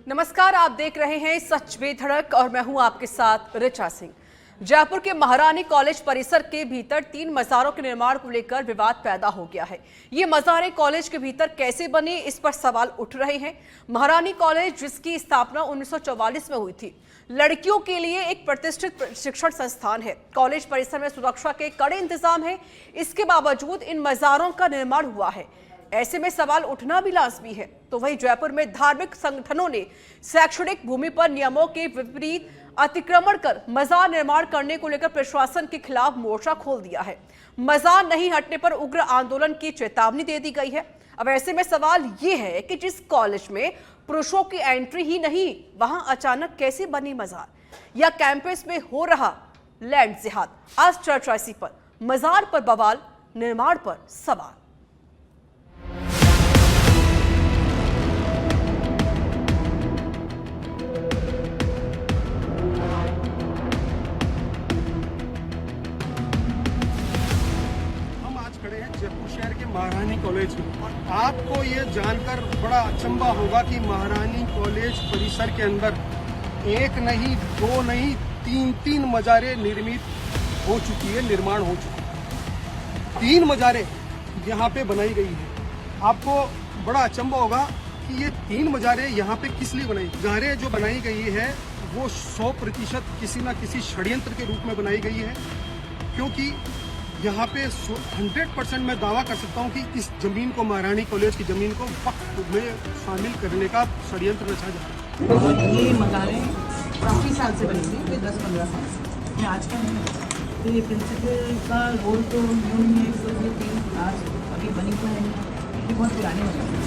नमस्कार, आप देख रहे हैं सच बेधड़क और मैं हूं आपके साथ ऋचा सिंह। जयपुर के महारानी कॉलेज परिसर के भीतर 3 मज़ारों के निर्माण को लेकर विवाद पैदा हो गया है। ये मज़ारें कॉलेज के भीतर कैसे बने, इस पर सवाल उठ रहे हैं। महारानी कॉलेज, जिसकी स्थापना 1944 में हुई थी, लड़कियों के लिए एक प्रतिष्ठित शिक्षण संस्थान है। कॉलेज परिसर में सुरक्षा के कड़े इंतजाम है। इसके बावजूद इन मज़ारों का निर्माण हुआ है। ऐसे में सवाल उठना भी लाजमी है। तो वहीं जयपुर में धार्मिक संगठनों ने शैक्षणिक भूमि पर नियमों के विपरीत अतिक्रमण कर मजार निर्माण करने को लेकर प्रशासन के खिलाफ मोर्चा खोल दिया है। मजार नहीं हटने पर उग्र आंदोलन की चेतावनी दे दी गई है। अब ऐसे में सवाल ये है कि जिस कॉलेज में पुरुषों की एंट्री ही नहीं, वहां अचानक कैसे बनी मजार, या कैंपस में हो रहा लैंड जिहाद। आज चर्चा इसी पर, मजार पर बवाल, निर्माण पर सवाल। जयपुर शहर के महारानी कॉलेज में, और आपको ये जानकर बड़ा अचंभा होगा कि महारानी कॉलेज परिसर के अंदर एक नहीं, दो नहीं, 3 मजारें निर्मित हो चुकी है, निर्माण हो चुकी है। 3 मजारें यहाँ पे बनाई गई है। आपको बड़ा अचंभा होगा कि ये 3 मजारें यहाँ पे किस लिए बनाई। मजारें जो बनाई गई है वो 100% किसी न किसी षड्यंत्र के रूप में बनाई गई है, क्योंकि यहाँ पे 100% मैं दावा कर सकता हूँ कि इस जमीन को, महारानी कॉलेज की जमीन को वक्फ में शामिल करने का षड्यंत्र रचा जा रहा है। ये मज़ारें काफ़ी साल से बनी थी, 10-15 साल से, आज का नहीं। तो ये प्रिंसिपल का रोल तो न्यू नहीं है, तो ये 3 आज अभी बनी तो है, ये बहुत पुरानी मज़ारें।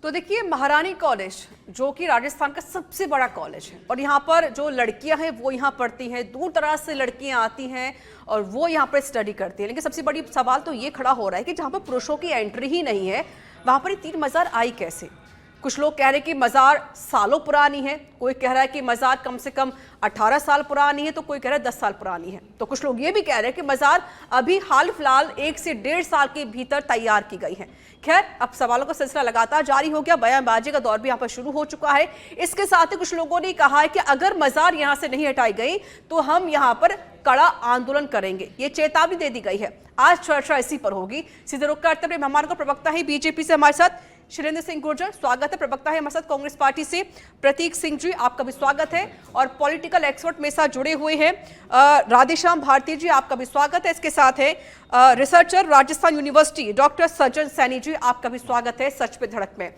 तो देखिए, महारानी कॉलेज जो कि राजस्थान का सबसे बड़ा कॉलेज है, और यहाँ पर जो लड़कियां हैं वो यहाँ पढ़ती हैं, दूर दराज से लड़कियां आती हैं और वो यहाँ पर स्टडी करती हैं। लेकिन सबसे बड़ी सवाल तो ये खड़ा हो रहा है कि जहाँ पर पुरुषों की एंट्री ही नहीं है, वहाँ पर ये 3 मज़ार आई कैसे। कुछ लोग कह रहे हैं कि मज़ार सालों पुरानी है, कोई कह रहा है कि मज़ार कम से कम 18 साल पुरानी है, तो कोई कह रहा है 10 साल पुरानी है। तो कुछ लोग ये भी कह रहे हैं कि मज़ार अभी हाल फिलहाल 1 से 1.5 साल के भीतर तैयार की गई है। खैर, अब सवालों का सिलसिला लगातार जारी हो गया, बयानबाजी का दौर भी यहाँ पर शुरू हो चुका है। इसके साथ ही कुछ लोगों ने कहा है कि अगर मज़ार यहाँ से नहीं हटाई गई तो हम यहाँ पर कड़ा आंदोलन करेंगे। ये चेतावनी दे दी गई है। आज चर्चा इसी पर होगी। सीधे रुख करते हुए मेहमान को प्रवक्ता है बीजेपी से हमारे साथ शैलेंद्र सिंह गुर्जर, स्वागत है। प्रवक्ता है हमारे साथ कांग्रेस पार्टी से प्रतीक सिंह जी, आपका भी स्वागत है। और पॉलिटिकल एक्सपर्ट मेरे साथ जुड़े हुए हैं राधेश्याम भारती जी, आपका भी स्वागत है। इसके साथ है रिसर्चर राजस्थान यूनिवर्सिटी डॉक्टर सज्जन सैनी जी, आपका भी स्वागत है सच पे धड़क में।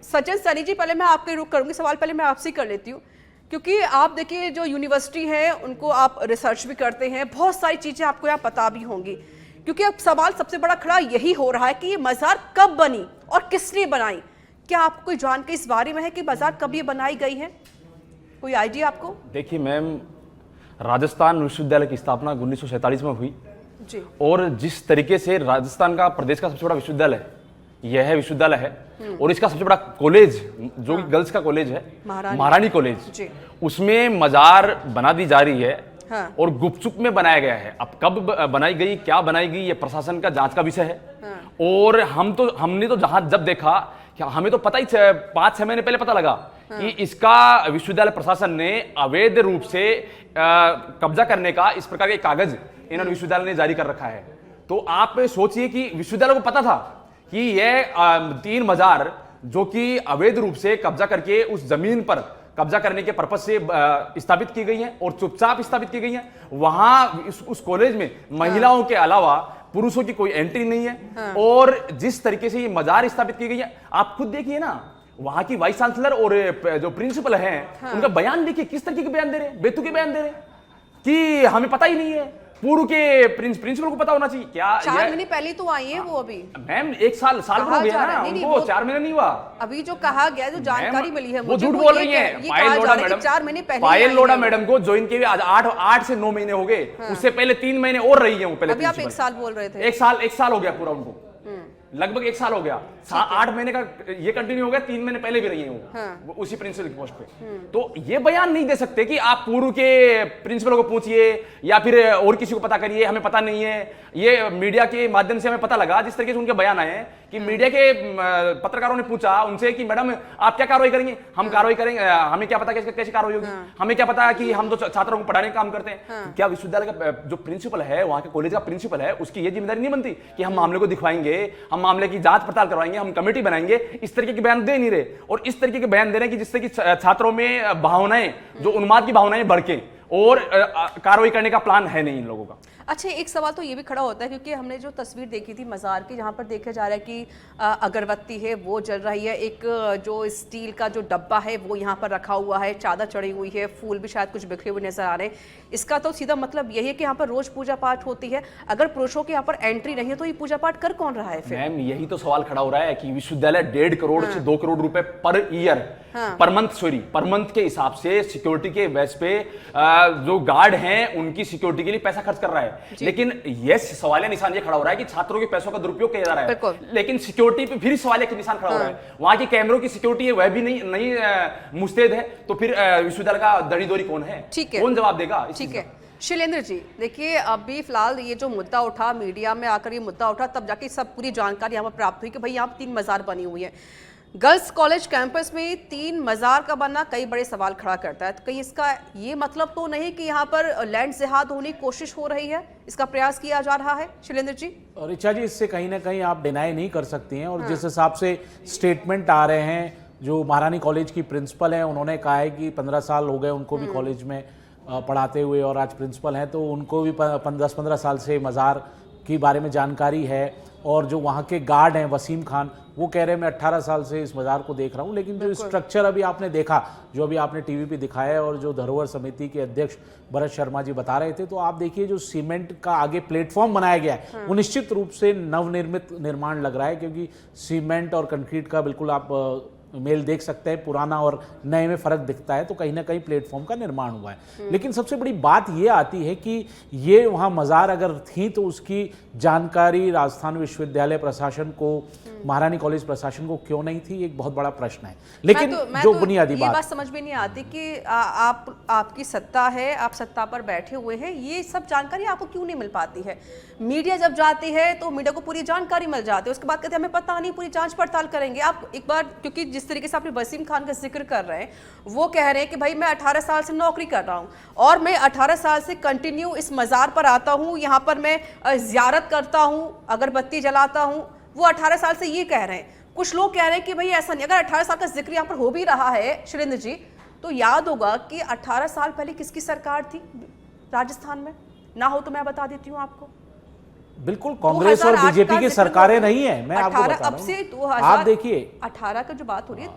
सज्जन सैनी जी, पहले मैं आपके रुख करूंगी, सवाल पहले मैं आपसे कर लेती हूँ, क्योंकि आप देखिए जो यूनिवर्सिटी है उनको आप रिसर्च भी करते हैं, बहुत सारी चीजें आपको यहाँ पता भी होंगी। क्योंकि अब सवाल सबसे बड़ा खड़ा यही हो रहा है कि ये मज़ार कब बनी और किसने बनाई। क्या आपको कोई जानकारी इस बारे में है कि मज़ार कब ये बनाई गई है, कोई आइडिया आपको? देखिए मैम, राजस्थान विश्वविद्यालय की स्थापना 1947 में हुई जी, और जिस तरीके से राजस्थान का प्रदेश का सबसे बड़ा विश्वविद्यालय यह विश्वविद्यालय है, और इसका सबसे बड़ा कॉलेज जो कि गर्ल्स का कॉलेज है, महारानी कॉलेज, उसमें मज़ार बना दी जा रही है। हाँ। और गुपचुप में बनाया गया है। अब कब बनाई गई, क्या बनाई गई, ये प्रशासन का जांच का विषय है। हाँ। और हमने तो जब देखा, हमें तो पता ही 5-6 महीने पहले पता लगा। हाँ। कि इसका विश्वविद्यालय प्रशासन ने अवैध रूप से कब्जा करने का इस प्रकार के कागज इन्होंने विश्वविद्यालय ने जारी कर रखा है। तो आप सोचिए कि विश्वविद्यालय को पता था कि यह 3 मज़ार जो कि अवैध रूप से कब्जा करके उस जमीन पर कब्जा करने के पर्पज से स्थापित की गई है और चुपचाप स्थापित की गई है। वहां उस कॉलेज में महिलाओं के अलावा पुरुषों की कोई एंट्री नहीं है। और जिस तरीके से ये मज़ार स्थापित की गई है, आप खुद देखिए ना, वहां की वाइस चांसलर और जो प्रिंसिपल हैं, उनका बयान देखिए, किस तरीके के बयान दे रहे हैं, बेतुके बयान दे रहे हैं कि हमें पता ही नहीं है। पूर्व के प्रिंसिपल को पता होना चाहिए। क्या 4 महीने पहले तो आई है वो, अभी मैम 1 साल हो गया ना उनको, 4 महीने नहीं हुआ। अभी जो कहा गया, जो जानकारी मिली है, वो झूठ बोल रही है। पायल लोढ़ा मैडम को ज्वाइन किए 8 से 9 महीने हो गए। उससे पहले 3 महीने और रही है वो। पहले अभी आप 1 साल बोल रहे थे। 1 साल हो गया पूरा उनको। लगभग 1 साल हो गया, 8 महीने का ये कंटिन्यू हो गया, 3 महीने पहले भी रही है वो उसी प्रिंसिपल की पोस्ट पे। तो ये बयान नहीं दे सकते कि आप पूर्व के प्रिंसिपल को पूछिए या फिर और किसी को पता करिए, हमें पता नहीं है। ये मीडिया के माध्यम से हमें पता लगा, जिस तरीके से उनके बयान आए हैं कि मीडिया के पत्रकारों ने पूछा उनसे कि मैडम आप क्या कार्रवाई करेंगे, हम कार्रवाई करेंगे, हमें क्या पता कैसे कार्रवाई होगी, हमें क्या पता कि हम तो छात्रों को पढ़ाने का काम करते हैं। क्या विश्वविद्यालय का जो प्रिंसिपल है, वहां के कॉलेज का प्रिंसिपल है, उसकी ये जिम्मेदारी नहीं बनती कि हम मामले को दिखवाएंगे, हम मामले की जांच पड़ताल करवाएंगे, हम कमेटी बनाएंगे? इस तरीके के बयान दे नहीं रहे, और इस तरीके के बयान दे रहे हैं कि जिससे कि छात्रों में भावनाएं, जो उन्माद की भावनाएं भड़के, और कार्रवाई करने का प्लान है नहीं इन लोगों का। अच्छा, एक सवाल तो ये भी खड़ा होता है क्योंकि हमने जो तस्वीर देखी थी मज़ार की, जहाँ पर देखा जा रहा है कि अगरबत्ती है वो जल रही है, एक जो स्टील का जो डब्बा है वो यहाँ पर रखा हुआ है, चादर चढ़ी हुई है, फूल भी शायद कुछ बिखरे हुए नजर आ रहे हैं। इसका तो सीधा मतलब यही है कि यहाँ पर रोज पूजा पाठ होती है। अगर पुरुषों के यहाँ पर एंट्री नहीं है तो ये पूजा पाठ कर कौन रहा है फिर? मैम, यही तो सवाल खड़ा हो रहा है कि विश्वविद्यालय 1.5 करोड़ से 2 करोड़ रुपए पर ईयर, पर मंथ के हिसाब से सिक्योरिटी के बेस पे जो गार्ड हैं उनकी सिक्योरिटी के लिए पैसा खर्च कर रहा है। लेकिन ये सवालिया निशान ये खड़ा हो रहा है कि छात्रों के पैसों का दुरुपयोग किया जा रहा है, लेकिन सिक्योरिटी पे फिर सवालिया के निशान खड़ा हो रहा है। वहां के कैमरों की सिक्योरिटी है वह भी नहीं मुस्तैद है, तो फिर विश्वविद्यालय का दड़ी दोरी कौन है, कौन जवाब देगा? ठीक है शैलेंद्र जी, देखिए अभी फिलहाल ये जो मुद्दा उठा, मीडिया में आकर ये मुद्दा उठा, तब जाके सब पूरी जानकारी यहाँ पर प्राप्त हुई कि भाई यहाँ 3 मज़ार बनी हुई है। गर्ल्स कॉलेज कैंपस में 3 मज़ार का बनना कई बड़े सवाल खड़ा करता है। तो कहीं इसका ये मतलब तो नहीं कि यहाँ पर लैंड जिहाद होने की कोशिश हो रही है, इसका प्रयास किया जा रहा है? शैलेंद्र जी, ऋचा जी, इससे कहीं ना कहीं आप डिनाई नहीं कर सकती हैं। और जिस हिसाब से स्टेटमेंट आ रहे हैं, जो महारानी कॉलेज की प्रिंसिपल हैं, उन्होंने कहा है कि 15 साल हो गए उनको भी कॉलेज में पढ़ाते हुए, और आज प्रिंसिपल हैं तो उनको भी 10-15 साल से मज़ार के बारे में जानकारी है। और जो वहाँ के गार्ड हैं वसीम खान, वो कह रहे हैं मैं 18 साल से इस मज़ार को देख रहा हूँ। लेकिन जो स्ट्रक्चर अभी आपने देखा, जो अभी आपने टीवी पे दिखाया है, और जो धरोहर समिति के अध्यक्ष भरत शर्मा जी बता रहे थे, तो आप देखिए जो सीमेंट का आगे प्लेटफॉर्म बनाया गया है वो निश्चित रूप से नवनिर्मित निर्माण लग रहा है, क्योंकि सीमेंट और कंक्रीट का बिल्कुल आप मेल देख सकते हैं, पुराना और नए में फ़र्क दिखता है। तो कहीं ना कहीं प्लेटफॉर्म का निर्माण हुआ है। लेकिन सबसे बड़ी बात ये आती है कि ये वहाँ मज़ार अगर थी तो उसकी जानकारी राजस्थान विश्वविद्यालय प्रशासन को, महारानी कॉलेज प्रशासन को क्यों नहीं थी, एक बहुत बड़ा प्रश्न है। लेकिन जो बुनियादी बात समझ में नहीं आती कि आपकी सत्ता है, आप सत्ता पर बैठे हुए हैं, ये सब जानकारी आपको क्यों नहीं मिल पाती है? मीडिया जब जाती है तो मीडिया को पूरी जानकारी मिल जाती है, उसके बाद कहते हैं हमें पता नहीं, पूरी जांच पड़ताल करेंगे। आप एक बार, क्योंकि जिस तरीके से आपने वसीम खान का जिक्र कर रहे हैं, वो कह रहे हैं कि भाई मैं 18 साल से नौकरी कर रहा हूं और मैं 18 साल से कंटिन्यू इस मज़ार पर आता हूं, यहां पर मैं ज़ियारत करता हूं, अगरबत्ती जलाता हूं। वो 18 साल से ये कह रहे हैं। कुछ लोग कह रहे हैं कि भाई ऐसा नहीं, अगर 18 साल का जिक्र यहाँ पर हो भी रहा है शैलेंद्र जी, तो याद होगा कि 18 साल पहले किसकी सरकार थी राजस्थान में? ना हो तो मैं बता देती हूँ आपको। बिल्कुल, कांग्रेस और बीजेपी की सरकारें नहीं है। मैं आपको बता रहा हूं, अब से आप देखिए 18 का जो बात हो रही है,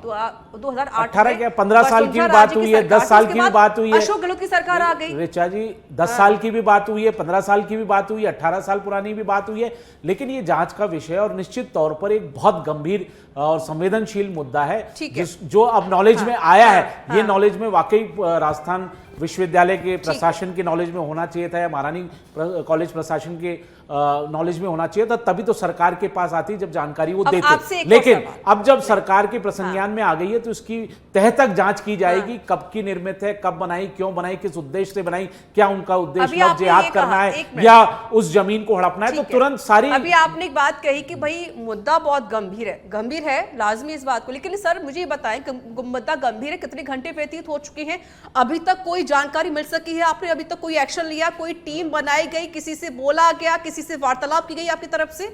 2008 18 क्या 15 साल की भी बात हुई है, 10 साल की भी बात हुई है, अशोक गहलोत की सरकार आ गई। ऋचा जी, 10 साल की भी बात हुई है, 15 साल की भी बात हुई है, 18 साल पुरानी भी बात हुई है। लेकिन ये जांच का विषय और निश्चित तौर पर एक बहुत गंभीर और संवेदनशील मुद्दा है, जो अब नॉलेज में आया है। ये नॉलेज में वाकई राजस्थान विश्वविद्यालय के प्रशासन के नॉलेज में होना चाहिए था, या महारानी कॉलेज प्रशासन के नॉलेज में होना चाहिए था, तभी तो सरकार के पास आती जब जानकारी वो देते। लेकिन अब जब सरकार के प्रसंज्ञान में आ गई है तो इसकी तह तक जांच की जाएगी, कब की निर्मित है, कब बनाई, क्यों बनाई, किस उद्देश्य से बनाई, क्या उनका उद्देश्य लव जिहाद करना है या उस जमीन को हड़पना है, तो तुरंत सारी। अभी आपने एक बात कही कि भाई मुद्दा बहुत गंभीर है, लाजमी इस बात को। लेकिन सर मुझे बताएं, मुद्दा गंभीर है, कितने घंटे व्यतीत हो चुके हैं, अभी तक कोई जानकारी मिल सकी है? आपने अभी तक कोई एक्शन लिया, कोई टीम बनाई गई, किसी से बोला गया, किसी से वार्तालाप की गई आपकी तरफ से?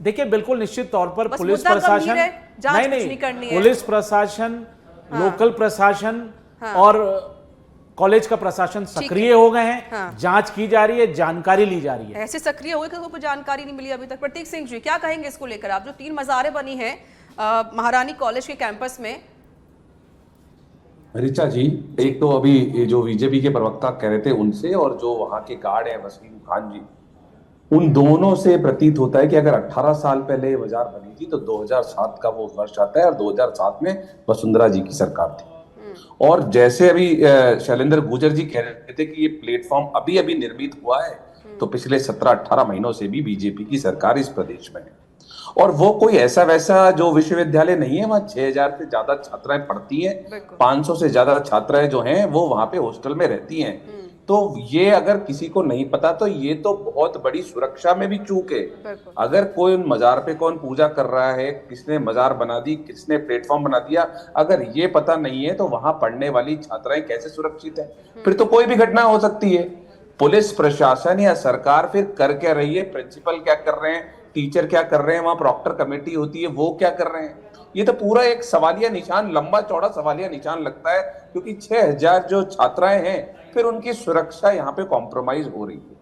देखिए, बिल्कुल निश्चित तौर पर पुलिस प्रशासन नहीं, पुलिस प्रशासन, लोकल प्रशासन और कॉलेज का प्रशासन सक्रिय हो गए हैं। जांच की जा रही है, जानकारी ली जा रही है। ऐसे सक्रिय हुए कि कोई जानकारी नहीं मिली अभी तक। प्रतीक सिंह जी, क्या कहेंगे इसको लेकर? आप जो 3 मज़ारें बनी हैं महारानी कॉलेज के कैंपस में। ऋचा जी, एक तो अभी ये जो बीजेपी के प्रवक्ता कह रहे थे उनसे, और जो वहां के गार्ड हैं वसीम खान जी, उन दोनों से प्रतीत होता है कि अगर 18 साल पहले ये बाजार बनी थी तो 2007 का वो वर्ष आता है, और 2007 में वसुंधरा जी की सरकार थी। और जैसे अभी शैलेंद्र गुर्जर जी कह रहे थे कि ये प्लेटफॉर्म अभी अभी निर्मित हुआ है, तो पिछले 17-18 महीनों से भी बीजेपी की सरकार इस प्रदेश में है। और वो कोई ऐसा वैसा जो विश्वविद्यालय नहीं है, वहाँ 6,000 से ज्यादा छात्राएं पढ़ती हैं, 500 से ज्यादा छात्राएं जो हैं वो वहां पे हॉस्टल में रहती हैं। तो ये अगर किसी को नहीं पता तो ये तो बहुत बड़ी सुरक्षा में भी चूक है। अगर कोई मजार पे कौन पूजा कर रहा है, किसने मजार बना दी, किसने प्लेटफॉर्म बना दिया, अगर ये पता नहीं है तो वहां पढ़ने वाली छात्राएं कैसे सुरक्षित है? फिर तो कोई भी घटना हो सकती है। पुलिस प्रशासन या सरकार फिर कर क्या रही है? प्रिंसिपल क्या कर रहे हैं, टीचर क्या कर रहे हैं, वहां प्रॉक्टर कमेटी होती है वो क्या कर रहे हैं? ये तो पूरा एक सवालिया निशान, लंबा चौड़ा सवालिया निशान लगता है, क्योंकि 6,000 जो छात्राएं हैं फिर उनकी सुरक्षा यहाँ पे कॉम्प्रोमाइज हो रही है।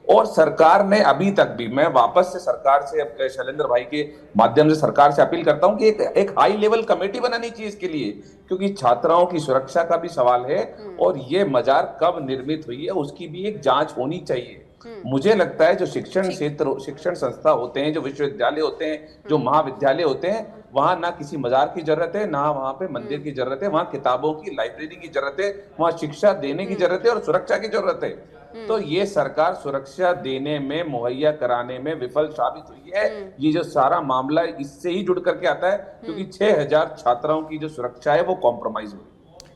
और सरकार ने अभी तक भी, मैं वापस से सरकार से, शैलेंद्र भाई के माध्यम से सरकार से अपील करता हूं कि एक हाई लेवल कमेटी बनानी चाहिए इसके लिए, क्योंकि छात्राओं की सुरक्षा का भी सवाल है और ये मजार कब निर्मित हुई है उसकी भी एक जांच होनी चाहिए। मुझे लगता है जो शिक्षण क्षेत्र, शिक्षण संस्था होते हैं, जो विश्वविद्यालय होते हैं, जो महाविद्यालय होते हैं, वहां ना किसी मजार की जरूरत है, ना वहां पे मंदिर की जरूरत है, वहां किताबों की लाइब्रेरी की जरूरत है, वहां शिक्षा देने की जरूरत है और सुरक्षा की जरूरत है। तो ये सरकार सुरक्षा देने में, मुहैया कराने में विफल साबित हुई है। ये जो सारा मामला इससे ही जुड़ करके आता है, क्योंकि 6,000 छात्राओं की जो सुरक्षा है वो कॉम्प्रोमाइज हुई।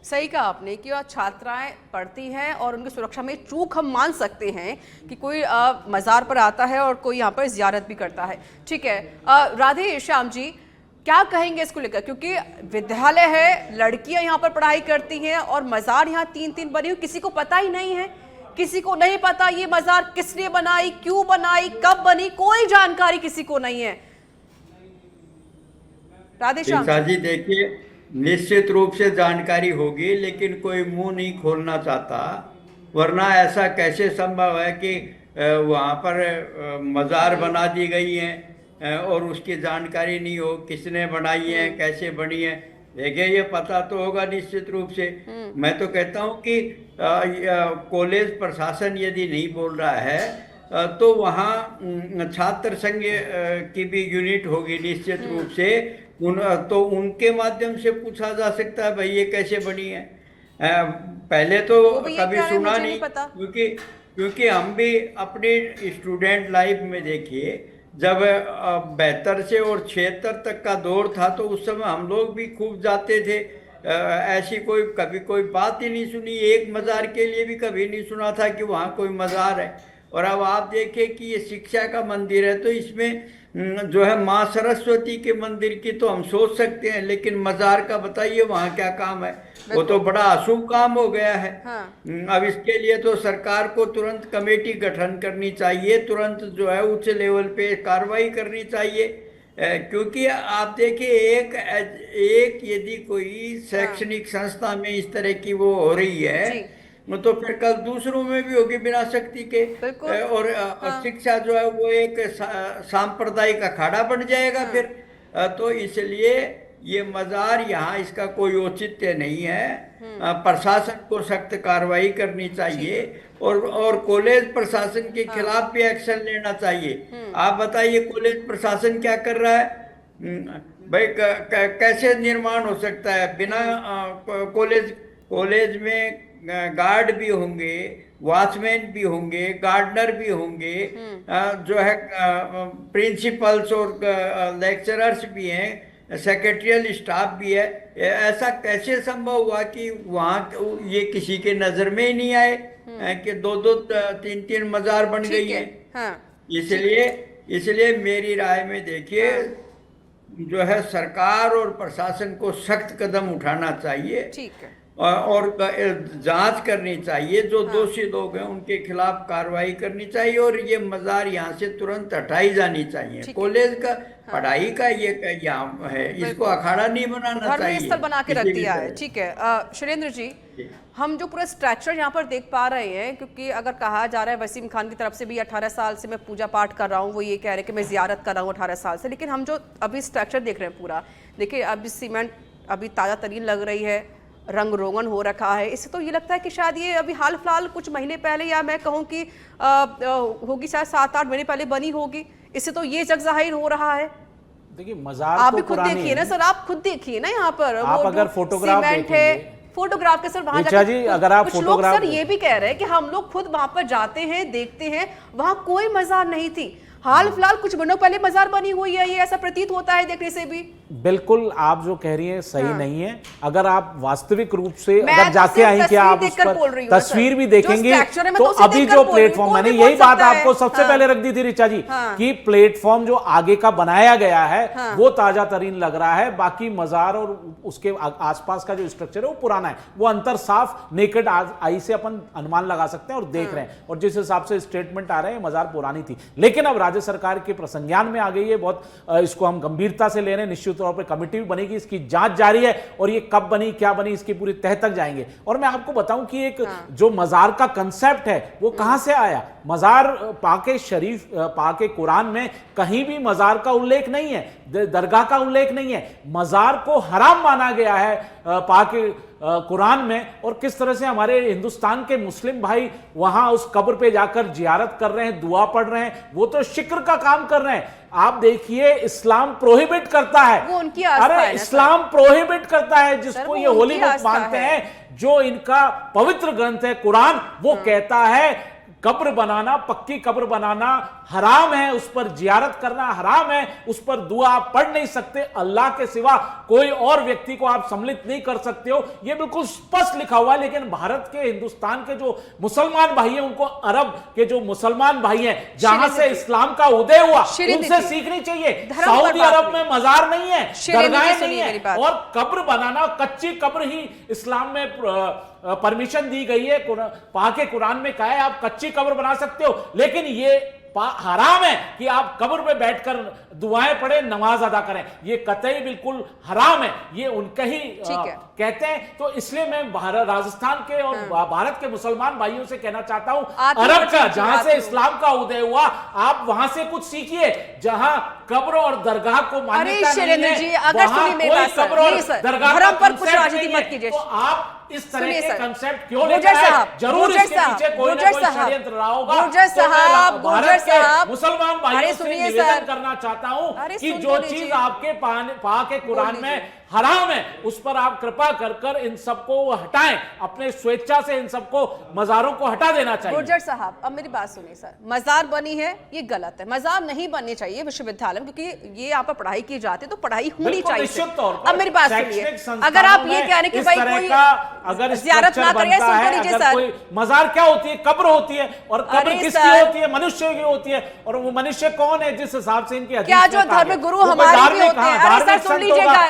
सही कहा आपने कि छात्राएं पढ़ती हैं और उनकी सुरक्षा में चूक हम मान सकते हैं कि कोई मज़ार पर आता है और कोई यहाँ पर ज़ियारत भी करता है। ठीक है, राधे श्याम जी क्या कहेंगे इसको लेकर, क्योंकि विद्यालय है, लड़कियां यहाँ पर पढ़ाई करती हैं और मज़ार यहाँ 3-3 बनी हुई, किसी को पता ही नहीं है, किसी को नहीं पता ये मज़ार किसने बनाई, क्यों बनाई, कब बनी, कोई जानकारी किसी को नहीं है। राधे श्याम जी देखिए, निश्चित रूप से जानकारी होगी लेकिन कोई मुंह नहीं खोलना चाहता, वरना ऐसा कैसे संभव है कि वहाँ पर मज़ार बना दी गई है और उसकी जानकारी नहीं हो, किसने बनाई है, कैसे बनी है। देखिए ये पता तो होगा निश्चित रूप से। मैं तो कहता हूँ कि कॉलेज प्रशासन यदि नहीं बोल रहा है तो वहाँ छात्र संघ की भी यूनिट होगी निश्चित रूप से, तो उनके माध्यम से पूछा जा सकता है भाई ये कैसे बनी है। पहले तो कभी सुना नहीं, क्योंकि हम भी अपने स्टूडेंट लाइफ में देखिए, जब 72 से और 76 तक का दौर था तो उस समय हम लोग भी खूब जाते थे। ऐसी कभी कोई बात ही नहीं सुनी, एक मज़ार के लिए भी कभी नहीं सुना था कि वहाँ कोई मज़ार है। और अब आप देखें कि ये शिक्षा का मंदिर है तो इसमें जो है माँ सरस्वती के मंदिर की तो हम सोच सकते हैं, लेकिन मज़ार का बताइए वहाँ क्या काम है? वो तो बड़ा अशुभ काम हो गया है। अब इसके लिए तो सरकार को तुरंत कमेटी गठन करनी चाहिए, तुरंत जो है उच्च लेवल पे कार्रवाई करनी चाहिए। क्योंकि आप देखिए एक यदि कोई शैक्षणिक संस्था में इस तरह की वो हो रही है तो फिर कल दूसरों में भी होगी बिना शक्ति के। और शिक्षा जो है वो एक सांप्रदायिक अखाड़ा बन जाएगा फिर। तो इसलिए ये मज़ार यहाँ इसका कोई औचित्य नहीं है। प्रशासन को सख्त कार्रवाई करनी चाहिए और कॉलेज प्रशासन के खिलाफ भी एक्शन लेना चाहिए। आप बताइए कॉलेज प्रशासन क्या कर रहा है भाई? कैसे निर्माण हो सकता है बिना कॉलेज में गार्ड भी होंगे, वॉचमैन भी होंगे, गार्डनर भी होंगे, जो है प्रिंसिपल्स और लेक्चरर्स भी हैं, सेक्रेटरियल स्टाफ भी है। ऐसा कैसे संभव हुआ कि वहाँ ये किसी के नज़र में ही नहीं आए कि 2-2, 3-3 मज़ार बन गई है। इसलिए मेरी राय में देखिए जो है सरकार और प्रशासन को सख्त कदम उठाना चाहिए। ठीक है। और जांच करनी चाहिए, जो दोषी लोग हैं उनके खिलाफ कार्रवाई करनी चाहिए और ये मज़ार यहाँ से तुरंत हटाई जानी चाहिए। कॉलेज का पढ़ाई का ये यहाँ है, इसको अखाड़ा नहीं बनाना चाहिए, स्थल बना के रख दिया है। ठीक है शैलेंद्र जी, हम जो पूरा स्ट्रक्चर यहाँ पर देख पा रहे हैं, क्योंकि अगर कहा जा रहा है वसीम खान की तरफ से भी 18 साल से मैं पूजा पाठ कर रहा हूँ, वो ये कह रहे हैं कि मैं ज़ियारत कर रहा हूँ 18 साल से, लेकिन हम जो अभी स्ट्रक्चर देख रहे हैं पूरा, देखिए अभी सीमेंट अभी ताज़ा तरीन लग रही है, रंग रोगन हो रखा है। इससे तो ये लगता है कि शायद ये अभी हाल फिलहाल कुछ महीने पहले, या मैं कहूँ कि होगी शायद 7-8 महीने पहले बनी होगी। इससे तो ये जग जाहिर हो रहा है। देखिए मज़ार आप भी खुद देखिए ना सर, आप खुद देखिए ना यहाँ पर आप अगर फोटोग्राफ है, फोटोग्राफ के सर वहाँ जी, अगर आप फोटोग्राफ, सर ये भी कह रहे हैं कि हम लोग खुद वहाँ पर जाते हैं, देखते हैं, वहाँ कोई मज़ार नहीं थी। हाल फिलहाल कुछ महीनों पहले मजार बनी हुई है, ये ऐसा प्रतीत होता है देखने से भी। बिल्कुल आप जो कह रही हैं सही नहीं है। अगर आप वास्तविक रूप से मैं अगर तो जाके सिर्फ आएंगे, आप तस्वीर उस देखकर बोल पर रही हूँ ना तस्वीर सर। भी जो देखेंगे स्ट्रक्चर है, मैं तो तो उसे अभी देखकर जो बोल रही हूँ, प्लेटफॉर्म, कोई मैंने भी बोल यही बात सकता है। आपको सबसे हाँ। पहले रख दी थी ऋचा जी कि प्लेटफॉर्म जो आगे का बनाया गया है वो ताजा तरीन लग रहा है, बाकी मजार और उसके आसपास का जो स्ट्रक्चर है वो पुराना है। वो अंतर साफ नेकेड आई से अपन अनुमान लगा सकते हैं और देख रहे हैं, और जिस हिसाब से स्टेटमेंट आ रहे हैं मजार पुरानी थी। लेकिन अब राज्य सरकार के प्रसंज्ञान में आ गई है, बहुत इसको हम गंभीरता से ले रहे हैं। निश्चित तौर पर कमेटी भी बनेगी, इसकी जांच जारी है, और ये कब बनी क्या बनी इसकी पूरी तह तक जाएंगे। और मैं आपको बताऊं कि एक जो मजार का कंसेप्ट है वो कहां से आया। मजार पाके शरीफ, पाके कुरान में कहीं भी मजार का उल्लेख नहीं है, दरगाह का उल्लेख नहीं है। मजार को हराम माना गया है पाके कुरान में, और किस तरह से हमारे हिंदुस्तान के मुस्लिम भाई वहां उस कब्र पे जाकर जियारत कर रहे हैं, दुआ पढ़ रहे हैं, वो तो शिक्र का काम कर रहे हैं। आप देखिए इस्लाम प्रोहिबिट करता है, वो उनकी आस्था अरे है ना इस्लाम प्रोहिबिट करता है जिसको वो ये होली उनकी बुक आस्था मानते है। हैं। जो इनका पवित्र ग्रंथ है कुरान, वो कहता है कब्र बनाना, पक्की कब्र बनाना हराम है, उस पर जियारत करना हराम है, उस पर दुआ आप पढ़ नहीं सकते, अल्लाह के सिवा कोई और व्यक्ति को आप सम्मिलित नहीं कर सकते हो, ये बिल्कुल स्पष्ट लिखा हुआ है। लेकिन भारत के, हिंदुस्तान के जो मुसलमान भाई हैं, उनको अरब के जो मुसलमान भाई हैं जहां से इस्लाम का उदय हुआ, उनसे सीखनी चाहिए। सऊदी अरब में मजार नहीं है, दरगाहें नहीं है, और कब्र बनाना, कच्ची कब्र ही इस्लाम में परमिशन दी गई है। पाके कुरान में कहा है आप कच्ची कब्र बना सकते हो, लेकिन ये हराम है कि आप कब्र पे बैठकर दुआएं पढ़े, नमाज अदा करें, ये कतई बिल्कुल हराम है। ये उनके ही कहते हैं। तो इसलिए मैं राजस्थान के और भारत के मुसलमान भाइयों से कहना चाहता हूं, अरब का जहां से इस्लाम का उदय हुआ, आप वहां से कुछ सीखिए, जहां कब्र और दरगाह को मान्यता नहीं है, अगर सुनिए मेरी बात सर, धर्म पर कुछ राजनीति मत कीजिए। तो आप इस तरह के कंसेप्ट क्यों गुर्जर साहब, जरूर इसके पीछे कोई ना कोई षड्यंत्र रहा होगा। गुर्जर साहब, गुर्जर साहब, मुसलमान भाइयों से निवेदन करना चाहता हूं कि जो चीज आपके पाके कुरान में हराम है, उस पर आप कृपा कर इन सबको हटाएं, अपने स्वेच्छा से इन सबको मजारों को हटा देना चाहिए। गुर्जर साहब, अब मेरी बात सुनिए सर, मजार बनी है ये गलत है, मजार नहीं बननी चाहिए विश्वविद्यालय में, क्योंकि ये यहाँ पर पढ़ाई की जाती है तो पढ़ाई होनी चाहिए। अब मेरी बात सुनिए, अगर आप ये कह रहे हैं कि भाई कोई अगर ज़ियारत ना करिए, सुन तो लीजिए सर। कोई मजार क्या होती है? कब्र होती है, और कब्र किसकी होती है? मनुष्य की होती है। और वो मनुष्य कौन है जिस हिसाब से इनकी क्या जो धर्म गुरु हमारे भी होते हैं? अरे सर सुन लीजिएगा,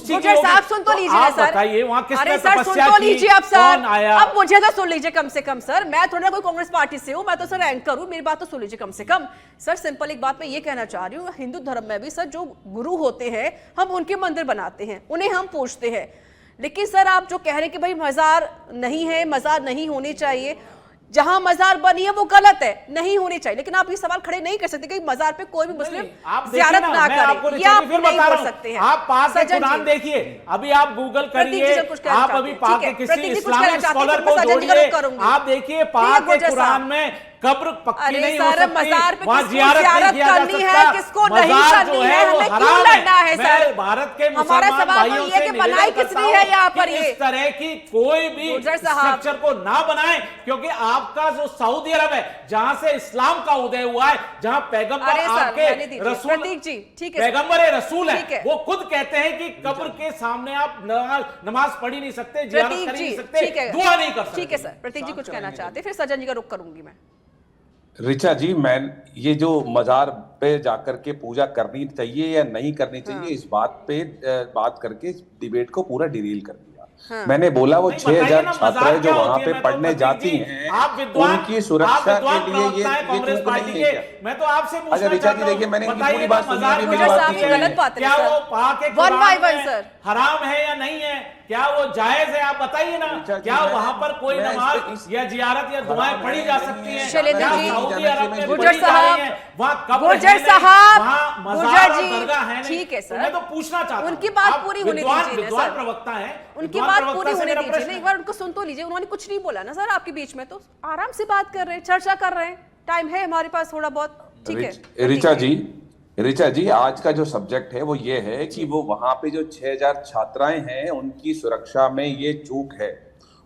गुर्जर साहब सुन तो लीजिए ना सर। बताइए वहां किसने सर सुन तपस्या तो की, लीजिए अब सर, कौन आया? अब मुझे तो सुन लीजिए कम से कम सर, मैं थोड़ा कोई कांग्रेस पार्टी से हूं, मैं तो सर एंकर हूं, मेरी बात तो सुन लीजिए कम से कम। सर सिंपल एक बात मैं ये कहना चाह रही हूँ, हिंदू धर्म में भी सर जो गुरु होते हैं हम उनके मंदिर बनाते हैं, उन्हें हम पूजते हैं। लेकिन सर आप जो कह रहे हैं कि भाई मजार नहीं है, मजार नहीं होनी चाहिए, जहां मजार बनी है वो गलत है, नहीं होनी चाहिए। लेकिन आप ये सवाल खड़े नहीं कर सकते कि मजार पे कोई भी मुस्लिम ज़ियारत ना करे, या आप नहीं कर सकते हैं। आप पाक के कुरान देखिए, अभी आप गूगल करिए, आप अभी पाक के किसी इस्लामिक स्कॉलर को जोड़िए, आप देखिए पाक के कुरान में कब्र पक्की नहीं हो सकती, मजार पे वहां किसको जियारत नहीं किया जा करनी है, सकता, किसको नहीं मजार जो करनी है है, वो हमें क्यों हराम लड़ना है मैं सर? भारत के हमारा मुसलमान सवाल तो भाइयों ये है से कि बनाई निवेदन किसने करता है यहाँ हूं पर कि ये? इस तरह की कोई भी गुर्जर साहब, स्ट्रक्चर को ना बनाएं, क्योंकि आपका जो सऊदी अरब है जहां से इस्लाम का उदय हुआ है, जहां पैगंबर आपके रसूल, प्रतीक जी ठीक है, पैगंबर रसूल है, वो खुद कहते हैं कि कब्र के सामने आप नमाज पढ़ ही नहीं सकते, जियारत कर ही नहीं सकते, दुआ नहीं कर सकते। ठीक है सर, प्रतीक जी कुछ कहना चाहते हैं, फिर सज्जन जी का रुख करूंगी मैं। ऋचा जी, मैं ये जो मजार पे जाकर के पूजा करनी चाहिए या नहीं करनी चाहिए, इस बात पे बात करके डिबेट को पूरा डिरेल कर दिया। मैंने बोला वो 6000 छात्राएं जो वहां पे पढ़ने जाती हैं, उनकी सुरक्षा के लिए ये चूक नहीं है क्या? मैं तो आपसे अच्छा ऋचा जी देखिए, मैंने इनकी पूरी बात सुनी, अभी मेरी बात नहीं गलत बात है क्या वो पाक वन बाय वन सर हराम है या नहीं है, क्या वो जायज है, आप बताइए ना। क्या वहां पर कोई नमाज या जियारत या दुआएं पढ़ी जा सकती हैं? शैलेंद्र जी, सऊदी अरब में गुर्जर साहब, वहां कब्र गुर्जर साहब, गुर्जर जी ठीक है सर, मैं तो पूछना चाहता हूं, उनकी बात पूरी होने दीजिए विद्वान प्रवक्ता है, उनकी बात पूरी होने दीजिए ना, एक बार उनको सुन तो लीजिए। उन्होंने कुछ नहीं बोला ना सर आपके बीच में, तो आराम से बात कर रहे हैं, चर्चा कर रहे हैं, टाइम है हमारे पास थोड़ा बहुत, ठीक है। ऋचा जी आज का जो सब्जेक्ट है वो ये है कि वो वहां पे जो 6000 छात्राएं हैं उनकी सुरक्षा में ये चूक है,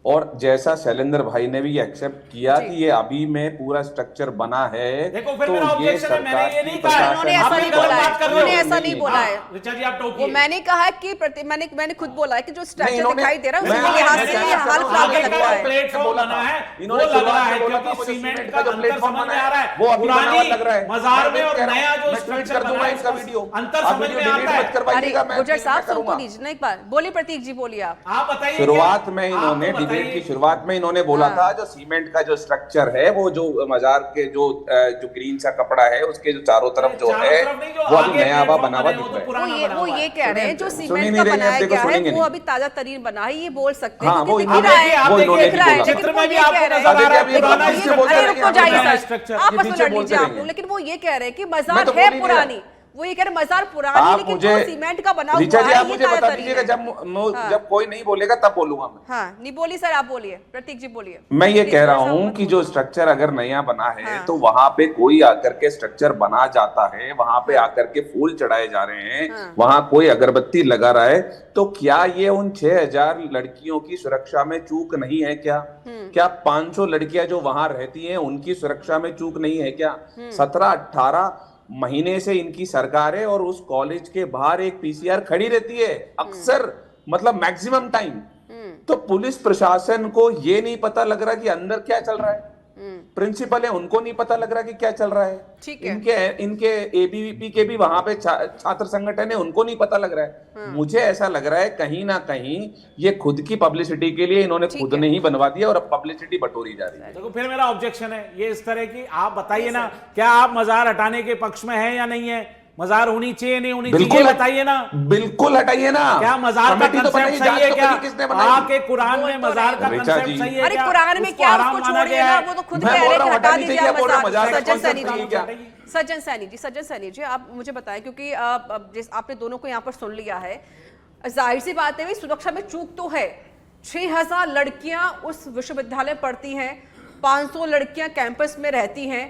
और जैसा शैलेंद्र भाई ने भी एक्सेप्ट किया कि ये अभी में पूरा स्ट्रक्चर बना है, देखो फिर तो मेरा ये objection है, मैंने सरकार ये की नहीं कहा, उन्होंने ऐसा नहीं बोला है, उन्होंने ऐसा नहीं बोला है। ऋचा जी आप वो टोकिए। मैंने कहा है कि मैंने खुद बोला है कि जो स्ट्रक्चर इन्होंने- दिखाई दे रहा है मैं- उसके लिहाज मैं- से मैं- ये हाल खराब आगे लगता का है। प्लेटफॉर्म बना है, वो इन्होंने लग रहा शुरुआत है में बोला था, क्योंकि मुझे सीमेंट सीमेंट का जो अंतर प्लेटफॉर्म समझ में बना आ रहा है, है, वो अभी बना हुआ लग रहा है। मजार में मैं और कह रहा हूं, नया जो मैं ट्वीट स्ट्रक्चर कर बना दूंगा है इसका उसका वीडियो, अंतर आप समझ वीडियो में डिलीट आता मत है। करवाइएगा, मैं गुजर साहब सुन करूंगा। तो लीजिए ना एक बार, बोलिए प्रतीक जी, बोलिए आप। बताइए शुरुआत क्या? में आप इन्होंने तो डिबेट की बताइए। शुरुआत में इन्होंने बोला था जो सीमेंट का जो स्ट्रक्चर है, वो जो मजार के जो ग्रीन सा कपड़ा है उसके जो चारों तरफ जो चारों है तरफ नहीं, जो वो अभी आगे नया हुआ प्लेटफॉर्म बना हुआ बने, वो दिख तो रहा है। पुराना बना वो हुआ है। ये कह रहे हैं जो सुन ही सीमेंट नहीं का रहे हैं, बनाया देखो, गया है सुनेंगे वो नहीं। अभी ताजा तरीन बना है, ये बोल सकते हैं हाँ, क्योंकि वो दिख रहा है, आप वो देखिए, इन्होंने दिख रहा है, बोला। लेकिन चित्र वो में भी ये आपको कह रहे नजर आ रहा है, हैं, लेकिन पुराना वो ये- स्ट्रक्चर अरे है, रुको जाइए पुराना सर, स्ट्रक्चर। आपस में पीछे लड़ बोलते लीजिए आप रहेंगे। लोग, लेकिन वो ये कह रहे हैं कि मैं मजार तो है बोल ही पुरानी, वो ये कह रहे हैं मजार पुरानी, आप लेकिन मुझे जो सीमेंट का बना ऋचा हुआ जी है आप ये मुझे ताजा बता तरीन दीजिएगा है। जब कोई नहीं बोलेगा तब बोलूंगा मैं। हाँ, नहीं बोलिए सर, आप बोलिए, प्रतीक जी बोलिए। मैं ये प्लीज कह रहा थोड़ा सा हूँ मत कि जो बोलो। स्ट्रक्चर अगर नया बना है हाँ। तो वहां पे कोई आकर के स्ट्रक्चर बना जाता है, वहां पे आकर के फूल चढ़ाए जा रहे हैं, हाँ। वहां कोई अगरबत्ती लगा रहा है, तो क्या ये उन 6000 लड़कियों की सुरक्षा में चूक नहीं है क्या? क्या 500 लड़कियां जो वहां रहती हैं उनकी सुरक्षा में चूक नहीं है क्या? 17-18 महीने से इनकी सरकार है और उस कॉलेज के बाहर एक पीसीआर खड़ी रहती है अक्सर, मतलब मैक्सिमम टाइम। तो पुलिस प्रशासन को ये नहीं पता लग रहा कि अंदर क्या चल रहा है, प्रिंसिपल है उनको नहीं पता लग रहा कि क्या चल रहा है, ठीक है। इनके एबीवीपी के भी वहां पे छात्र संगठन है उनको नहीं पता लग रहा है। मुझे ऐसा लग रहा है कहीं ना कहीं ये खुद की पब्लिसिटी के लिए इन्होंने खुद ने ही बनवा दिया और अब पब्लिसिटी बटोरी जा रही है। देखो फिर मेरा ऑब्जेक्शन है ये इस तरह की, आप बताइए ना, क्या आप मजार हटाने के पक्ष में हैं या नहीं है? मजार होनी चाहिए नहीं होनी चाहिए, बताइए ना। बिल्कुल हटाइए ना। क्या मजार का कमेटी तो कंसेप्ट बनाई, सही जांच है तो क्या? करी, किसने बनाई? आके कुरान में मजार का ऋचा कंसेप्ट जी। सही है अरे क्या? कुरान में उसको क्या, हराम उसको माना छोड़िए गया ना, है। वो तो खुद मैं कह बोल रहे रहा हैं हूं, कि हटा हटानी दीजिए चाहिए, आप बोल रहा हूं, मजार। मजार सज्जन कौन सा सैनी चाहिए क्या? सज्जन सैनी जी, सज्जन सैनी जी, आप मुझे बताएं क्योंकि जिस आपने दोनों को यहाँ पर सुन लिया है, जाहिर सी बात है भाई सुरक्षा में चूक तो है। 6000 लड़कियां उस विश्वविद्यालय में पढ़ती हैं, 500 लड़कियां कैंपस में रहती हैं,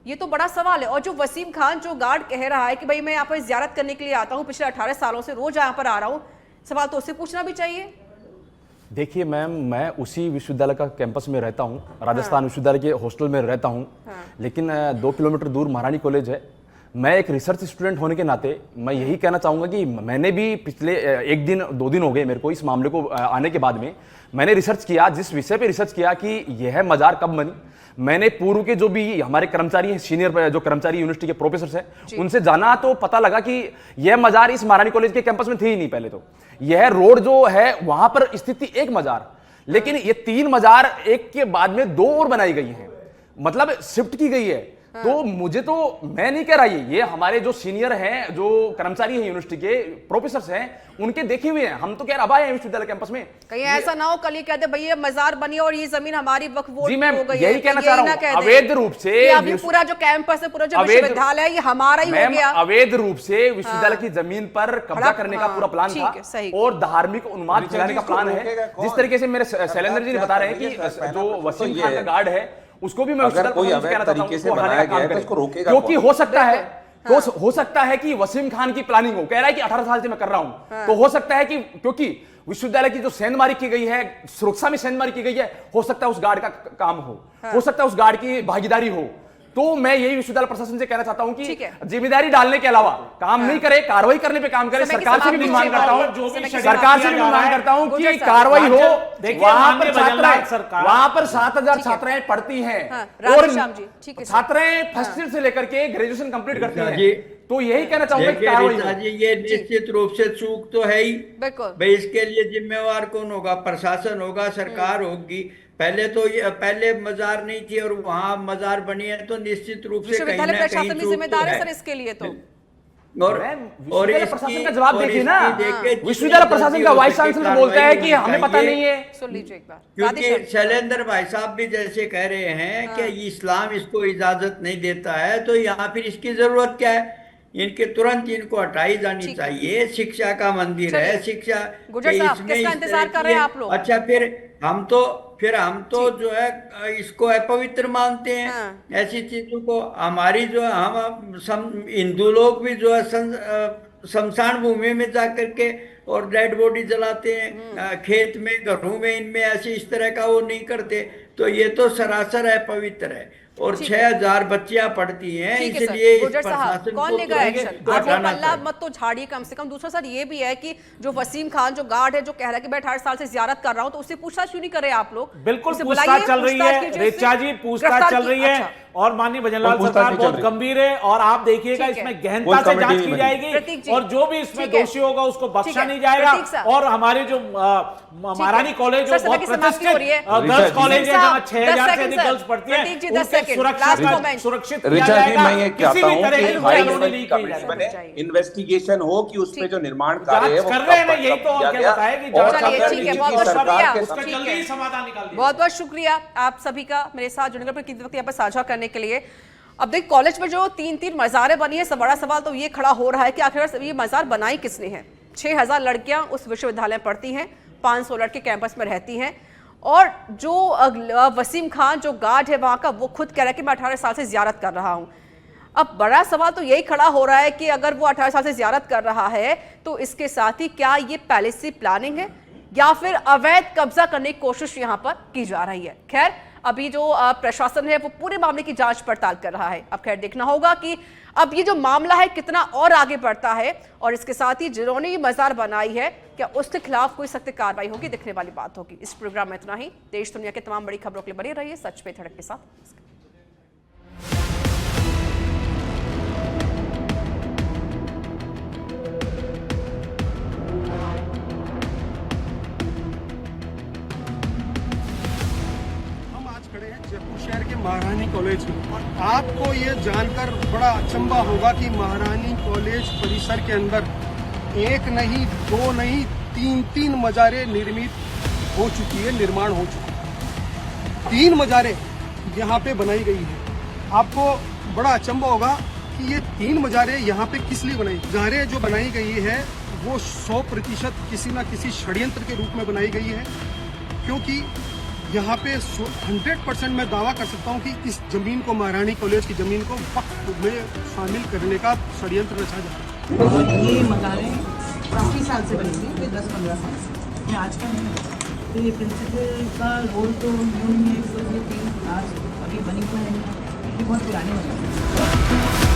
ये तो बड़ा सवाल है। और जो वसीम खान जो गार्ड कह रहा है कि भाई मैं यहाँ पर जियारत करने के लिए आता हूँ, पिछले 18 सालों से रोज यहाँ पर आ रहा हूँ, सवाल तो उससे पूछना भी चाहिए। देखिए मैम, मैं उसी विश्वविद्यालय का कैंपस में रहता हूँ, राजस्थान विश्वविद्यालय के हॉस्टल में रहता हूँ, लेकिन 2 किलोमीटर दूर महारानी कॉलेज है। मैं एक रिसर्च स्टूडेंट होने के नाते मैं यही कहना चाहूँगा कि मैंने भी पिछले 1 दिन 2 दिन हो गए मेरे को इस मामले को आने के बाद में, मैंने रिसर्च किया, जिस विषय पे रिसर्च किया कि यह मजार कब बनी। मैंने पूर्व के जो भी हमारे कर्मचारी हैं, सीनियर जो कर्मचारी यूनिवर्सिटी के प्रोफेसर हैं, उनसे जाना तो पता लगा कि यह मजार इस महारानी कॉलेज के कैंपस में थी ही नहीं। पहले तो यह रोड जो है वहां पर स्थित थी एक मजार, लेकिन ये 3 मजार एक के बाद में 2 और बनाई गई हैं, मतलब शिफ्ट की गई है। तो मुझे तो, मैं नहीं कह रहा ये हमारे जो सीनियर हैं, जो कर्मचारी हैं यूनिवर्सिटी के प्रोफेसर हैं, उनके देखे हुए हैं, हम तो कह रहा है विश्वविद्यालय कैंपस में। कहीं ऐसा ना हो कल ये कहते भैया मजार बनी और ये जमीन हमारी वक्फ बोर्ड जी मैं हो गई यही कहना चाह रहा हूँ, अवैध रूप से अभी पूरा जो कैंपस है, पूरा जो विश्वविद्यालय है, ये हमारा ही हो गया। अवैध रूप से विश्वविद्यालय की जमीन पर कब्जा करने का पूरा प्लान था और धार्मिक उन्माद फैलाने का प्लान है। जिस तरीके से मेरे शैलेंद्र जी ने बता रहे हैं कि जो वसीम खान का गार्ड है उसको भी मैं अगर कोई अवैध तरीके से बनाया गया है तो उसको रोकेगा क्योंकि हो सकता है हो सकता है कि वसीम खान की प्लानिंग हो, कह रहा है कि 18 साल से मैं कर रहा हूं, तो हो सकता है कि क्योंकि विश्वविद्यालय की जो सेंधमारी की गई है, सुरक्षा में सेंधमारी की गई है, हो सकता है उस गार्ड का काम हो सकता है उस गार्ड की भागीदारी हो। तो मैं यही विश्वविद्यालय प्रशासन से कहना चाहता हूं कि जिम्मेदारी डालने के अलावा काम नहीं करे, कार्रवाई करने पे काम करे। सरकार से भी मांग करता हूं, सरकार से भी मांग करता हूं कि कार्रवाई हो। वहां पर 7000 छात्राएं पढ़ती हैं और छात्राएं फर्स्ट ईयर से लेकर के ग्रेजुएशन कंप्लीट करती हैं। तो यही कहना चाहूंगा कि कार्रवाई हो। जी, ये निश्चित रूप से चूक तो है ही भाई, इसके लिए जिम्मेवार कौन होगा? प्रशासन होगा, सरकार होगी। पहले तो ये पहले मजार नहीं थी और वहां मजार बनी है, तो निश्चित रूप से कहीं ना कहीं प्रशासन भी जिम्मेदार है सर इसके लिए। तो और प्रशासन का जवाब देखिए ना, विश्वविद्यालय प्रशासन का वाइस चांसलर बोलता है कि हमें पता नहीं है। सुन लीजिए एक बार, क्योंकि शैलेंद्र भाई साहब भी जैसे कह रहे हैं कि इस्लाम इसको इजाजत नहीं देता है, तो यहाँ फिर इसकी जरूरत क्या है? इनके तुरंत इनको हटाई जानी चाहिए। शिक्षा का मंदिर है, शिक्षा किसका इंतजार कर रहे हैं आप लोग? अच्छा, फिर हम तो जो है इसको अपवित्र मानते हैं ऐसी चीजों को। हमारी जो हम हिंदू लोग भी जो है शमशान भूमि में जाकर के और डेड बॉडी जलाते हैं खेत में, घरों में, इनमें ऐसे इस तरह का वो नहीं करते। तो ये तो सरासर है, पवित्र है। और 6000 बच्चियां पढ़ती हैं, ठीक है इसलिए सर। गुर्जर साहब, प्रशासन कौन को लेगा तो एक्शन? इसको आप वो हटाना पल्ला चाहिए। मत तो झाड़िए कम से कम। दूसरा सर ये भी है कि जो वसीम खान जो गार्ड है जो कह रहा है कि मैं 18 साल से जियारत कर रहा हूं, तो उससे पूछताछ क्यों नहीं कर रहे आप लोग? बिल्कुल उसे पूछताछ बुलाइए, चल रही पूछताछ है कीजिए रेचा उससे। जी, पूछताछ गिरफ्तार चल की- रही है। अच्छा। और माननीय भजनलाल पूछताछ सरकार नहीं चल बहुत रही। गंभीर है और आप देखिएगा ठीक है। इसमें गहनता कोई से कमेटी जांच नहीं की बनी। जाएगी प्रतीक जी, और जो भी इसमें ठीक है। दोषी होगा उसको ठीक बख्शा है। नहीं जाएगा। प्रतीक साहब। और हमारे जो महारानी कॉलेज सर, जो बहुत समय की समाप्ति हो रही है। प्रतिष्ठित ऋचा गर्ल्स जी। कॉलेज है साहब, जहाँ 6000 10 से सेकंड अधिक सर। गर्ल्स पढ़ती हैं, प्रतीक जी, 10 उनके सेकंड, सुरक्षा लास्ट का कमेंट। सुरक्षित किया ऋचा जी, जाएगा। मैं ये किसी चाहता भी हूँ तरह कि की हाई छेड़खानी लेवल नहीं की की कमेटी जाएगी। बने, इन्वेस्टिगेशन हो कि उसमें ठीक। जो निर्माण कार्य है जांच वो कर रहे हैं ना, कब यही तो और किया क्या गया। बताएं कि और जांच चलिए, अगर ठीक है, बीजेपी बहुत-बहुत सरकार शुक्रिया। के उसका साथ ठीक जल्दी है। ही समाधान निकाल दिया। बहुत बहुत शुक्रिया आप सभी का मेरे साथ जुड़ने का, अपने कीमती वक्त यहाँ पर साझा करने के लिए। अब देख, कॉलेज में जो 3-3 मज़ारें बनी है, सब बड़ा सवाल तो ये खड़ा हो रहा है कि आखिर ये मज़ार बनाई किसने है। 6000 लड़कियां उस विश्वविद्यालय में पढ़ती हैं, 500 लड़के कैंपस में रहती हैं, और जो वसीम खान जो गार्ड है वहाँ का, वो खुद कह रहा है कि मैं 18 साल से ज़ियारत कर रहा हूँ। अब बड़ा सवाल तो यही खड़ा हो रहा है कि अगर वो 18 साल से ज़ियारत कर रहा है तो इसके साथ ही क्या ये पहले से प्लानिंग है या फिर अवैध कब्जा करने की कोशिश यहाँ पर की जा रही है। खैर, अभी जो प्रशासन है वो पूरे मामले की जांच पड़ताल कर रहा है। अब खैर देखना होगा कि अब ये जो मामला है कितना और आगे बढ़ता है, और इसके साथ ही जिन्होंने ये मज़ार बनाई है क्या उसके खिलाफ कोई सख्त कार्रवाई होगी, दिखने वाली बात होगी। इस प्रोग्राम में इतना ही। देश दुनिया के तमाम बड़ी खबरों के लिए बने रहिए सच पे धड़क के साथ। हम आज खड़े हैं जयपुर शहर के महारानी कॉलेज में, और आपको ये जानकर बड़ा अचंभा होगा कि महारानी कॉलेज परिसर के अंदर एक नहीं, दो नहीं, 3 मज़ारें निर्मित हो चुकी है, निर्माण हो चुकी है। 3 मज़ारें यहाँ पे बनाई गई है। आपको बड़ा अचंभा होगा कि ये 3 मज़ारें यहाँ पे किस लिए बनाई। मज़ारें जो बनाई गई है वो 100% किसी न किसी षड्यंत्र के रूप में बनाई गई है, क्योंकि यहाँ पे 100% मैं दावा कर सकता हूँ कि इस जमीन को, महारानी कॉलेज की जमीन को वक्फ में शामिल करने का षड्यंत्र रचा जा रहा है। ये मज़ारें काफ़ी साल से बनी हुई, 10-15 साल से, ये आज का नहीं है। तो ये प्रिंसिपल का रोल तो यूं ही है, तो ये 3 आज अभी बनी तो है, ये बहुत पुरानी मज़ार है।